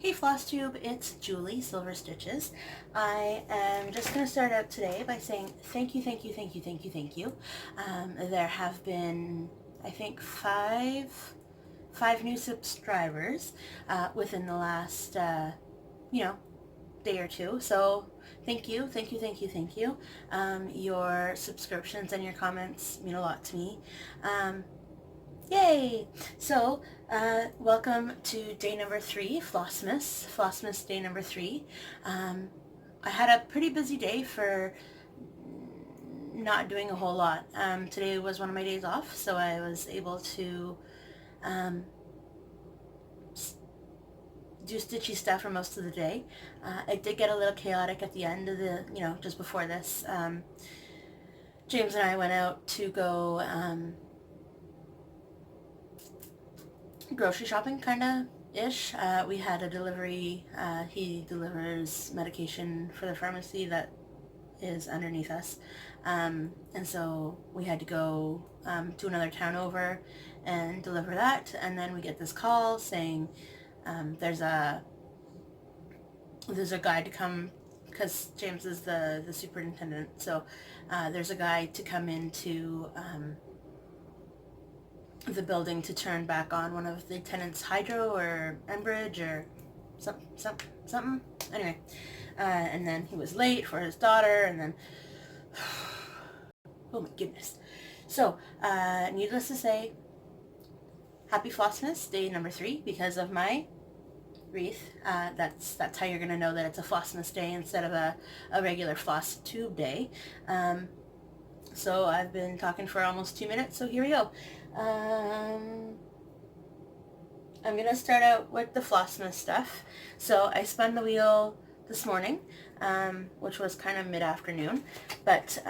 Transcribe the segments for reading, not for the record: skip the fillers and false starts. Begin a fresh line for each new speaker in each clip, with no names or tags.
Hey FlossTube, it's Julie, Silver Stitches. I am just going to start out today by saying thank you, thank you, thank you, thank you, thank you. There have been, I think, five new subscribers within the last, day or two. So thank you, thank you, thank you, thank you. Your subscriptions and your comments mean a lot to me. Yay! So, welcome to day number 3, Flossmas day number 3. I had a pretty busy day for not doing a whole lot. Today was one of my days off, so I was able to do stitchy stuff for most of the day. It did get a little chaotic at the end of the, just before this. James and I went out to go grocery shopping, kind of-ish. We had a delivery. He delivers medication for the pharmacy that is underneath us. And so we had to go to another town over and deliver that. And then we get this call saying there's a guy to come, because James is the superintendent. So there's a guy to come into the building to turn back on one of the tenants' hydro or Enbridge or something. Anyway, and then he was late for his daughter, and then oh my goodness. So, needless to say, happy Flossmas day number 3 because of my wreath. That's how you're gonna know that it's a Flossmas day instead of a regular floss tube day. So I've been talking for almost 2 minutes, so here we go. I'm going to start out with the Flossmas stuff. So I spun the wheel this morning, which was kind of mid-afternoon, but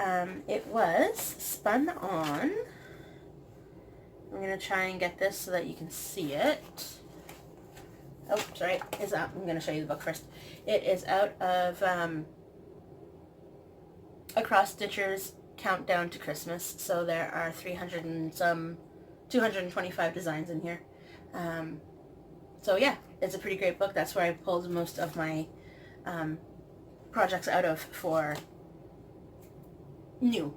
it was spun on. I'm going to try and get this so that you can see it. Oh, sorry, it's out. I'm going to show you the book first. It is out of Across Stitcher's Countdown to Christmas, so there are 300 and some 225 designs in here. So yeah, it's a pretty great book. That's where I pulled most of my projects out of for new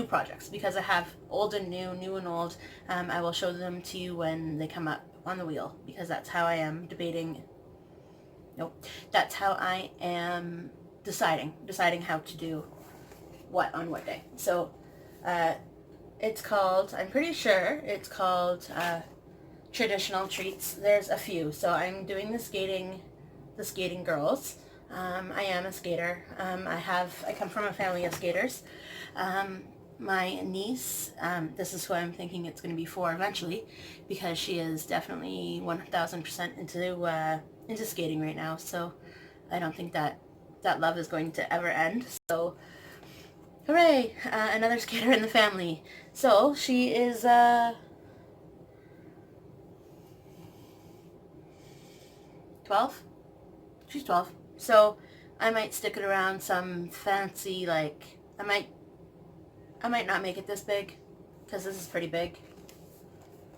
projects, because I have old and new and old. I will show them to you when they come up on the wheel, because that's how I am that's how I am deciding how to do what on what day. So it's called, I'm pretty sure it's called Traditional Treats. There's a few. So I'm doing the skating girls. I am a skater. I come from a family of skaters. My niece, this is who I'm thinking it's going to be for eventually, because she is definitely 1000% into skating right now. So I don't think that love is going to ever end. So hooray! Another skater in the family. So she is 12? She's 12. So I might stick it around some fancy, like, I might not make it this big, because this is pretty big,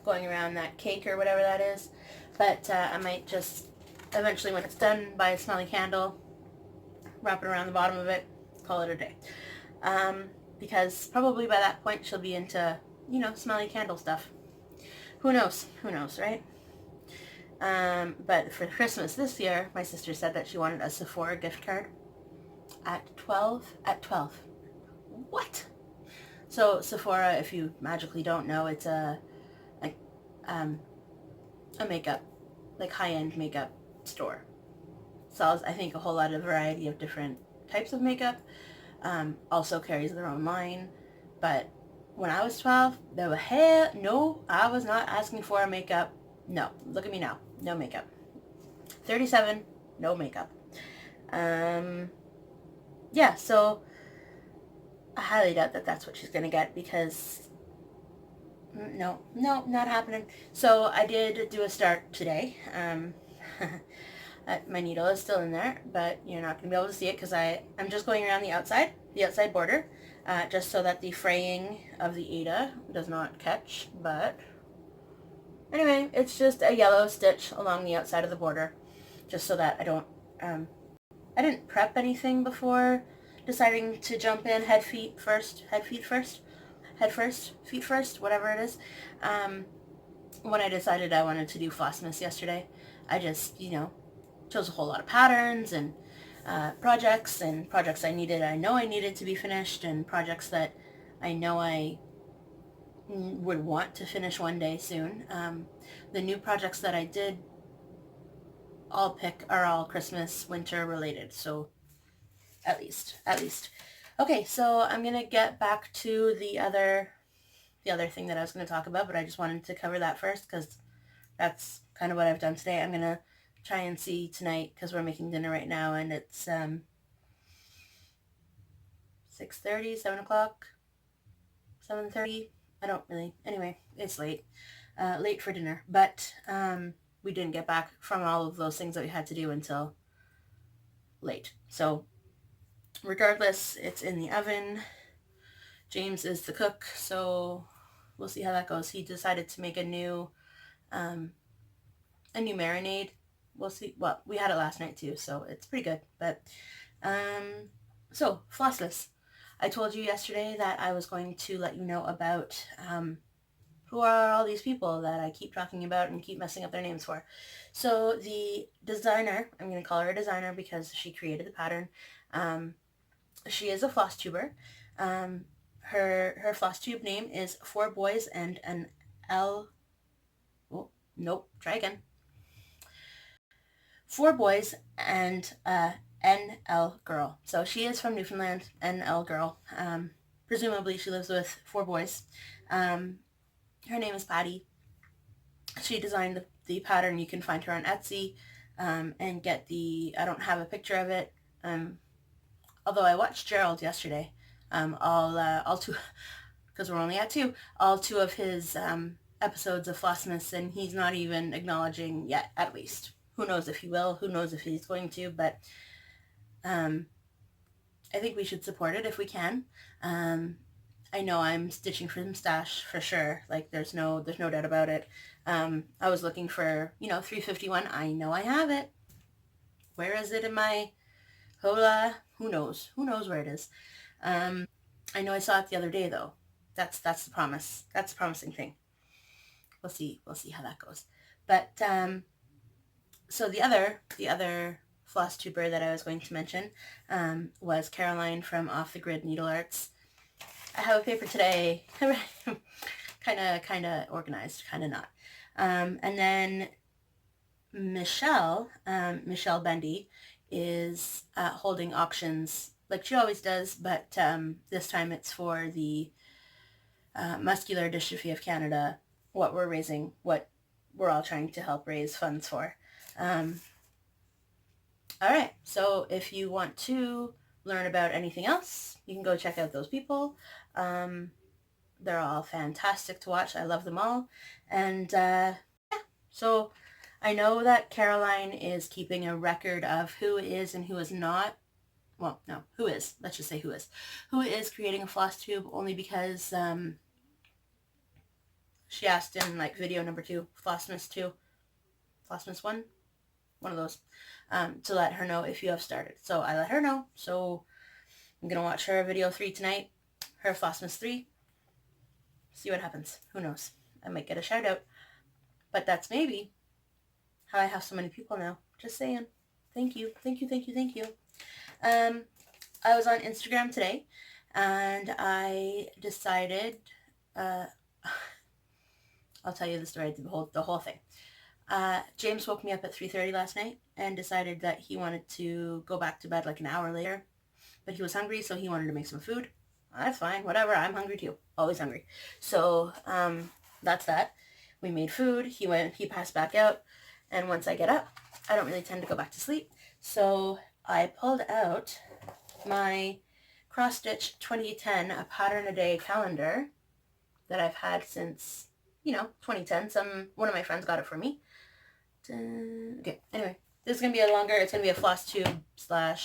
going around that cake or whatever that is. But I might just, eventually when it's done, buy a smelly candle, wrap it around the bottom of it, call it a day. Because probably by that point she'll be into, smelly candle stuff. Who knows, right? But for Christmas this year, my sister said that she wanted a Sephora gift card at 12. What? So Sephora, if you magically don't know, it's a makeup, like high-end makeup store. Sells, I think, a whole lot of variety of different types of makeup. Also carries their own line. But when I was 12, there was no, I was not asking for a makeup. No, look at me now. No makeup. 37, no makeup. Yeah, so I highly doubt that that's what she's going to get, because no, not happening. So I did do a start today. My needle is still in there, but you're not going to be able to see it because I'm just going around the outside border, just so that the fraying of the Ada does not catch. But anyway, it's just a yellow stitch along the outside of the border. just so that I didn't prep anything before deciding to jump in head feet first, whatever it is. When I decided I wanted to do Flossmas yesterday, I just, chose a whole lot of patterns and projects I know I needed to be finished, and projects that I know I would want to finish one day soon. The new projects that I did all pick are all Christmas, winter related, so at least. Okay, so I'm gonna get back to the other thing that I was gonna talk about, but I just wanted to cover that first because that's kind of what I've done today. I'm gonna try and see tonight because we're making dinner right now, and it's 6:30, 7 o'clock, 7:30. I don't really. Anyway, it's late. Late for dinner, but we didn't get back from all of those things that we had to do until late. So regardless, it's in the oven. James is the cook, so we'll see how that goes. He decided to make a new marinade. We'll see. Well, we had it last night too, so it's pretty good. But so Flossless. I told you yesterday that I was going to let you know about who are all these people that I keep talking about and keep messing up their names for. So the designer, I'm going to call her a designer because she created the pattern. She is a floss tuber. Her floss tube name is Four Boys and an L. Oh, nope. Try again. Four Boys and NL girl. So she is from Newfoundland, NL girl. Presumably she lives with four boys. Her name is Patty. She designed the pattern. You can find her on Etsy and get I don't have a picture of it. Although I watched Gerald yesterday. All two, because we're only at two, all two of his episodes of Flossmas, and he's not even acknowledging yet, at least. Who knows if he will, who knows if he's going to, but I think we should support it if we can. I know I'm stitching for some stash for sure. Like there's no doubt about it. I was looking for, 351. I know I have it. Where is it in my Hola? Who knows? Who knows where it is? I know I saw it the other day though. That's the promise. That's the promising thing. We'll see how that goes. But so the other floss tuber that I was going to mention was Caroline from Off the Grid Needle Arts. I have a paper today, kind of organized, kind of not. And then Michelle Bendy is holding auctions like she always does, but this time it's for the Muscular Dystrophy of Canada, what we're all trying to help raise funds for. All right, so if you want to learn about anything else, you can go check out those people. They're all fantastic to watch. I love them all. And yeah, so I know that Caroline is keeping a record of who is and who is not. Well, no, who is. Let's just say who is. Who is creating a floss tube only because she asked in like video number 2, Flossmas 2, Flossmas 1, one of those, to let her know if you have started. So I let her know. So I'm going to watch her video 3 tonight, her Flossmas 3, see what happens. Who knows? I might get a shout out. But that's maybe how I have so many people now. Just saying. Thank you. I was on Instagram today, and I decided, I'll tell you the story, the whole thing. James woke me up at 3:30 last night and decided that he wanted to go back to bed like an hour later, but he was hungry, so he wanted to make some food. That's fine, whatever, I'm hungry too, always hungry. So that's that. We made food, he passed back out, and once I get up, I don't really tend to go back to sleep, so I pulled out my Cross Stitch 2010 A Pattern a Day calendar that I've had since, 2010. One of my friends got it for me. Okay, anyway, this is going to be it's going to be a floss tube / I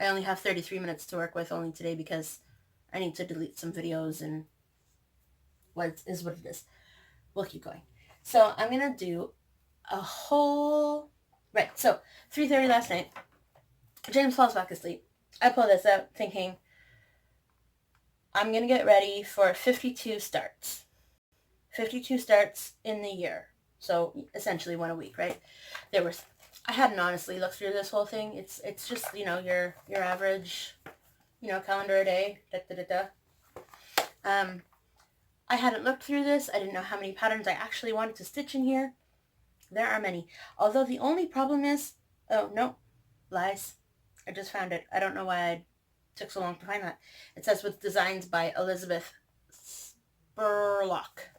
only have 33 minutes to work with only today because I need to delete some videos and what it is. We'll keep going. So I'm going to do a whole Right, so 3:30 last night, James falls back asleep. I pull this out thinking, I'm going to get ready for 52 starts. 52 starts in the year. So essentially one a week, right? I hadn't honestly looked through this whole thing. It's just, your average, calendar a day. I hadn't looked through this. I didn't know how many patterns I actually wanted to stitch in here. There are many. Although the only problem is, oh, no, lies. I just found it. I don't know why I took so long to find that. It says with designs by Elizabeth Spurlock.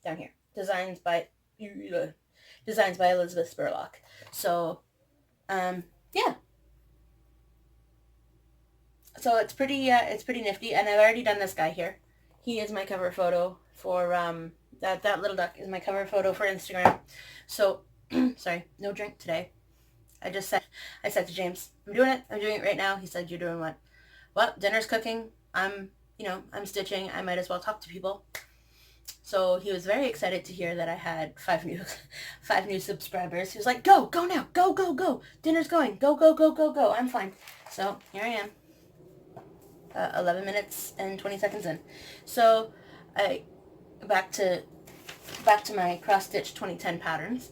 Down here. Designs by Elizabeth Spurlock. So, yeah. So it's pretty nifty, and I've already done this guy here. He is my cover photo for, that little duck is my cover photo for Instagram. So, sorry, no drink today. I said to James, I'm doing it right now. He said, you're doing what? Well, dinner's cooking. I'm stitching. I might as well talk to people. So he was very excited to hear that I had 5 new subscribers. He was like, go now, go. Dinner's going, go. I'm fine. So here I am, 11 minutes and 20 seconds in. So back to my cross stitch 2010 patterns.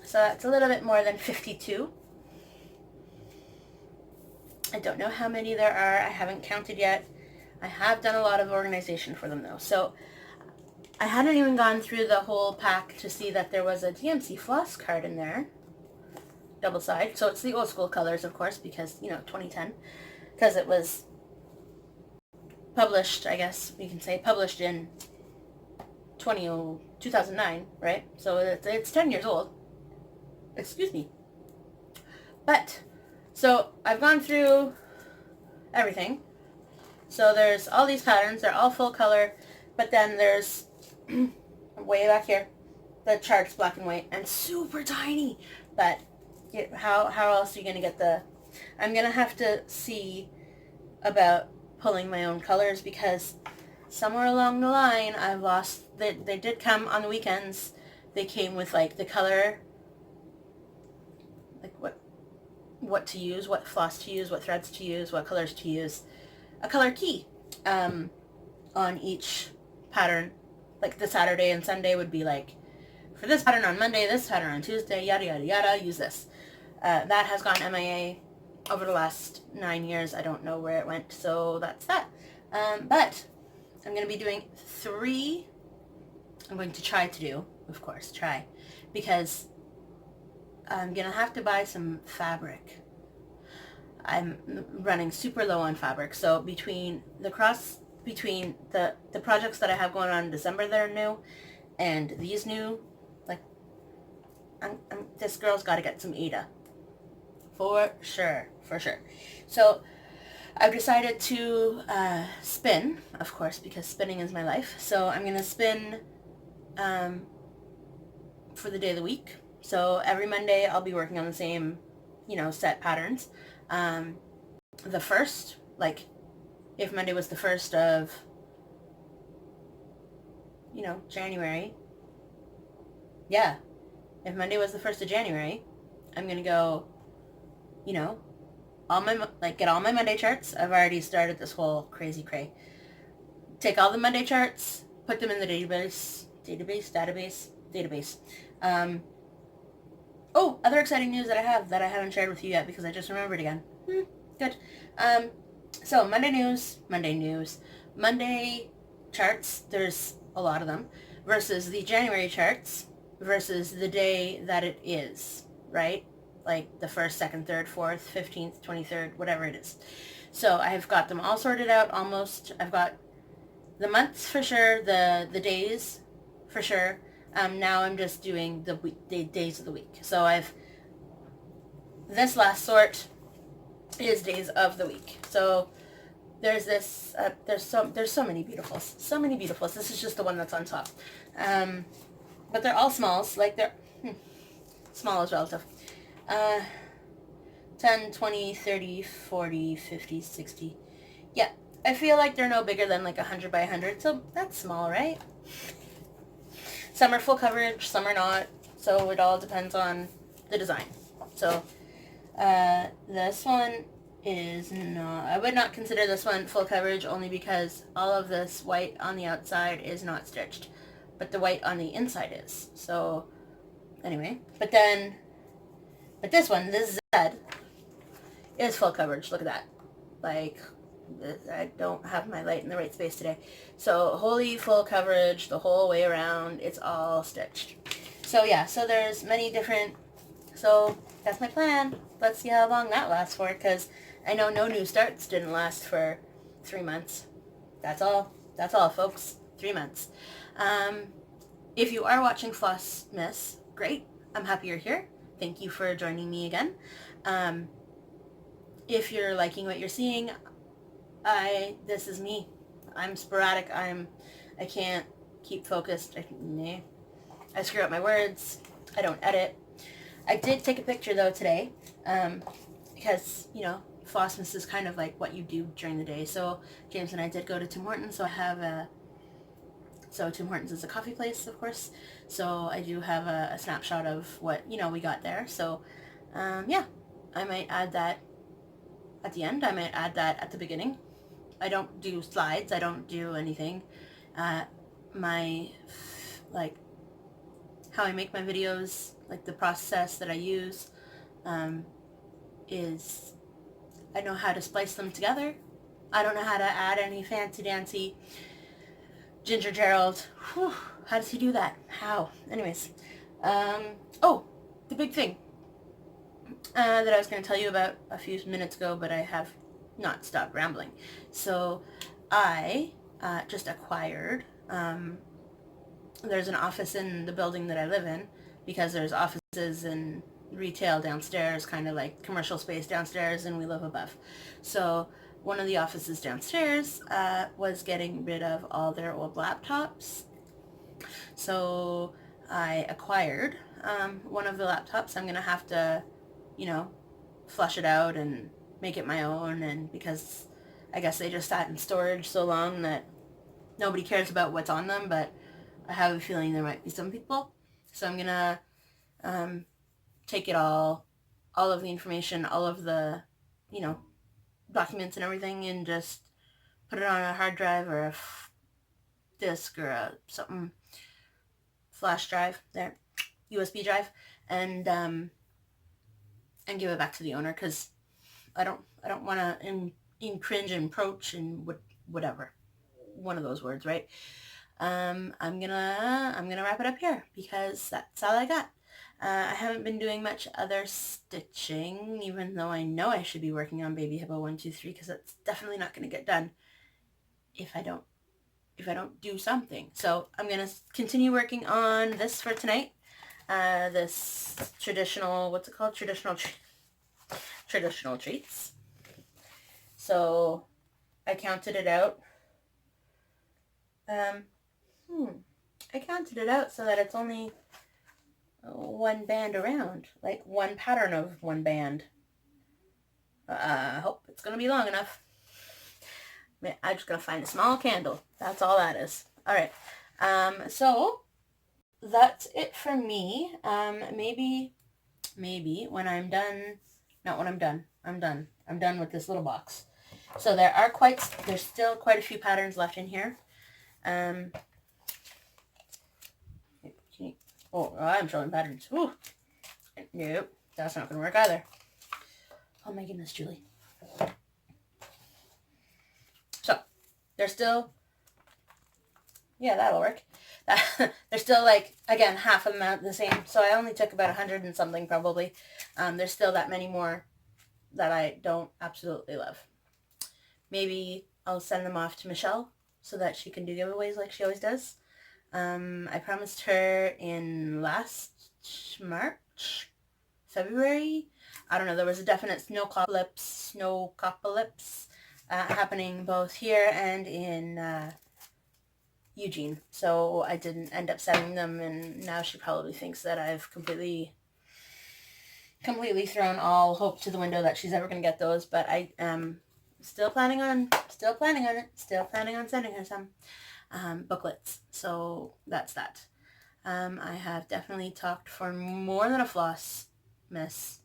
So that's a little bit more than 52. I don't know how many there are. I haven't counted yet. I have done a lot of organization for them though. So I hadn't even gone through the whole pack to see that there was a DMC floss card in there. Double side. So it's the old school colors, of course, because, 2010. Because it was published, I guess we can say, published in 2009, right? So it's 10 years old. Excuse me. But, so I've gone through everything. So there's all these patterns. They're all full color. But then there's, way back here, the chart's black and white and super tiny. But how else are you going to get I'm going to have to see about pulling my own colors, because somewhere along the line I've lost, they did come on the weekends. They came with like the color, like what to use, what floss to use, what threads to use, what colors to use, a color key on each pattern. Like the Saturday and Sunday would be like, for this pattern on Monday, this pattern on Tuesday, yada yada yada, use this. That has gone MIA over the last 9 years. I don't know where it went, so that's that. But I'm going to be doing 3. I'm going to try to do, of course, because I'm going to have to buy some fabric. I'm running super low on fabric, so between the projects that I have going on in December that are new, and these new, like, this girl's got to get some Ada. For sure. So I've decided to spin, of course, because spinning is my life. So I'm going to spin for the day of the week. So every Monday I'll be working on the same, set patterns. The first, like, if Monday was the 1st of, January. Yeah. If Monday was the 1st of January, I'm going to go, get all my Monday charts. I've already started this whole crazy cray. Take all the Monday charts, put them in the database. Oh, other exciting news that I have that I haven't shared with you yet because I just remembered again. Good. So Monday charts, there's a lot of them, versus the January charts, versus the day that it is, right? Like the 1st, 2nd, 3rd, 4th, 15th, 23rd, whatever it is. So I've got them all sorted out almost. I've got the months for sure, the days for sure. Now I'm just doing the days of the week. So this last sort is days of the week. So there's this, there's so many beautifuls. This is just the one that's on top. But they're all smalls, like they're, small is relative. 10, 20, 30, 40, 50, 60. Yeah, I feel like they're no bigger than like 100 by 100, so that's small, right? Some are full coverage, some are not. So it all depends on the design. So this one is not, I would not consider this one full coverage, only because all of this white on the outside is not stitched, but the white on the inside is. So anyway, but this one, this Z, is full coverage. Look at that. Like, I don't have my light in the right space today. So wholly full coverage the whole way around. It's all stitched. So yeah, so there's many different, so that's my plan. Let's see how long that lasts for, because I know no new starts didn't last for 3 months. That's all, folks. 3 months. If you are watching Flossmas, great. I'm happy you're here. Thank you for joining me again. If you're liking what you're seeing, this is me. I'm sporadic. I can't keep focused. I screw up my words. I don't edit. I did take a picture though today, because, you know, Flossmas is kind of like what you do during the day. So James and I did go to Tim Hortons, so Tim Hortons is a coffee place, of course. So I do have a snapshot of what, you know, we got there. So, yeah, I might add that at the end. I might add that at the beginning. I don't do slides. I don't do anything. Like, how I make my videos, like the process that I use, is I know how to splice them together. I don't know how to add any fancy dancy Ginger Gerald. Whew, how does he do that? How? Anyways. Oh, the big thing that I was going to tell you about a few minutes ago, but I have not stopped rambling. So I just acquired, there's an office in the building that I live in, because there's offices and retail downstairs, kind of like commercial space downstairs, and we live above. So one of the offices downstairs was getting rid of all their old laptops. So I acquired one of the laptops. I'm going to have to, you know, flush it out and make it my own, and because I guess they just sat in storage so long that nobody cares about what's on them, but I have a feeling there might be some people. So I'm going to take it all of the information, all of the, you know, documents and everything, and just put it on a hard drive or a disk or something, flash drive, there, USB drive, and give it back to the owner, because I don't want to infringe and encroach and whatever, one of those words, right? I'm gonna wrap it up here, because that's all I got. I haven't been doing much other stitching, even though I know I should be working on Baby Hippo 123, because that's definitely not going to get done if I don't do something. So I'm going to continue working on this for tonight. This traditional, what's it called? Traditional treats. So I counted it out. I counted it out so that it's only one band around, like one pattern of one band. I hope it's going to be long enough. I'm just going to find a small candle. That's all that is. All right. So that's it for me. Maybe when I'm done, not when I'm done. I'm done with this little box. So there's still quite a few patterns left in here. Oh, I'm showing patterns. Ooh. Nope, that's not going to work either. Oh my goodness, Julie. So, there's still, yeah, that'll work. There's still, like, again, half of them the same. So I only took about 100 and something probably. There's still that many more that I don't absolutely love. Maybe I'll send them off to Michelle so that she can do giveaways like she always does. I promised her in last March, February, I don't know, there was a definite snowcopalypse happening both here and in Eugene. So I didn't end up sending them, and now she probably thinks that I've completely thrown all hope to the window that she's ever going to get those, but I am still planning on sending her some booklets. So that's that. I have definitely talked for more than a Flossmas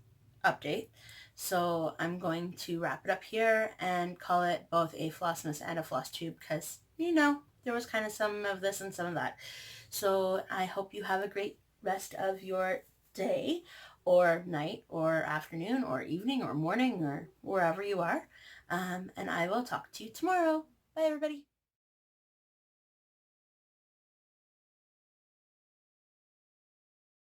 update. So I'm going to wrap it up here and call it both a Flossmas and a floss tube because, there was kind of some of this and some of that. So I hope you have a great rest of your day or night or afternoon or evening or morning or wherever you are. And I will talk to you tomorrow. Bye, everybody.